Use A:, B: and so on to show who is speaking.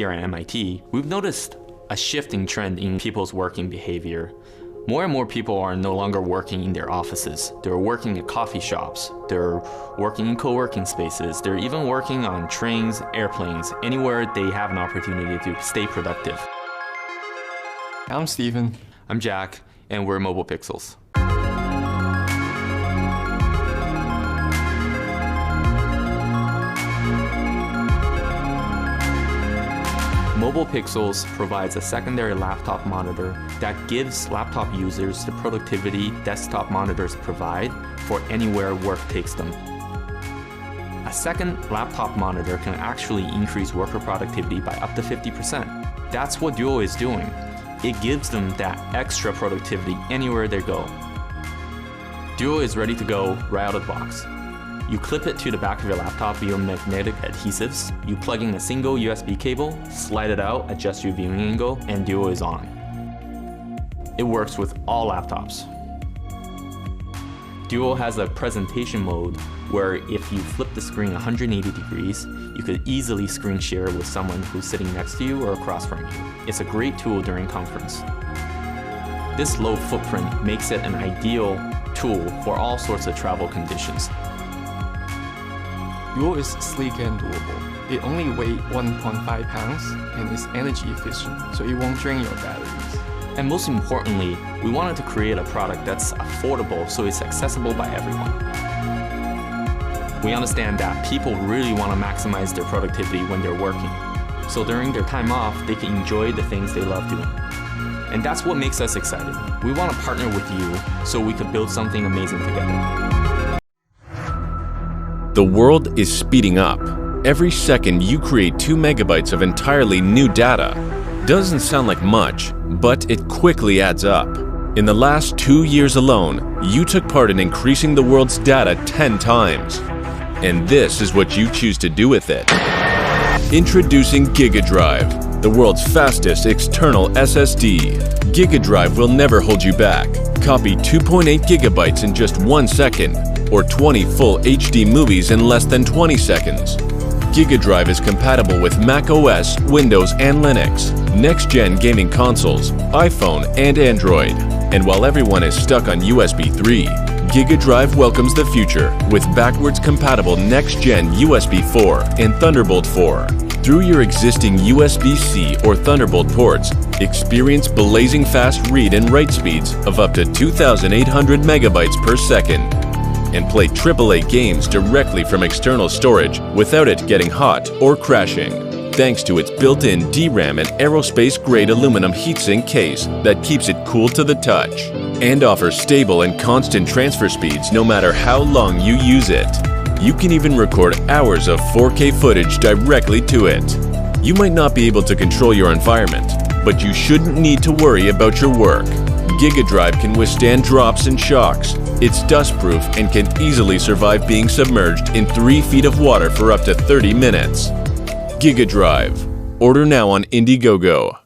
A: here at MIT, we've noticed a shifting trend in people's working behavior. More and more people are no longer working in their offices. They're working at coffee shops. They're working in co-working spaces. They're even working on trains, airplanes, anywhere they have an opportunity to stay productive.
B: I'm Steven.
A: I'm Jack, and we're Mobile Pixels. Mobile Pixels provides a secondary laptop monitor that gives laptop users the productivity desktop monitors provide for anywhere work takes them. A second laptop monitor can actually increase worker productivity by up to 50%. That's what Duo is doing. It gives them that extra productivity anywhere they go. Duo is ready to go right out of the box. You clip it to the back of your laptop via magnetic adhesives, you plug in a single USB cable, slide it out, adjust your viewing angle, and Duo is on. It works with all laptops. Duo has a presentation mode where if you flip the screen 180 degrees, you could easily screen share with someone who's sitting next to you or across from you. It's a great tool during conference. This low footprint makes it an ideal tool for all sorts of travel conditions.
B: Duo is sleek and doable. It only weighs 1.5 pounds and is energy efficient, so it won't drain your batteries.
A: And most importantly, we wanted to create a product that's affordable so it's accessible by everyone. We understand that people really want to maximize their productivity when they're working. So during their time off, they can enjoy the things they love doing. And that's what makes us excited. We want to partner with you so we can build something amazing together.
C: The world is speeding up. Every second you create 2 megabytes of entirely new data. Doesn't sound like much, but it quickly adds up. In the last 2 years alone, you took part in increasing the world's data 10 times. And this is what you choose to do with it. Introducing Gigadrive, the world's fastest external SSD. Gigadrive will never hold you back. Copy 2.8 gigabytes in just 1 second, or 20 full HD movies in less than 20 seconds. Gigadrive is compatible with Mac OS, Windows, and Linux, next-gen gaming consoles, iPhone, and Android. And while everyone is stuck on USB 3, Gigadrive welcomes the future with backwards-compatible next-gen USB 4 and Thunderbolt 4. Through your existing USB-C or Thunderbolt ports, experience blazing fast read and write speeds of up to 2,800 megabytes per second. And play AAA games directly from external storage without it getting hot or crashing, thanks to its built-in DRAM and aerospace-grade aluminum heatsink case that keeps it cool to the touch, and offers stable and constant transfer speeds no matter how long you use it. You can even record hours of 4K footage directly to it. You might not be able to control your environment, but you shouldn't need to worry about your work. Gigadrive can withstand drops and shocks. It's dust-proof and can easily survive being submerged in 3 feet of water for up to 30 minutes. Gigadrive. Order now on Indiegogo.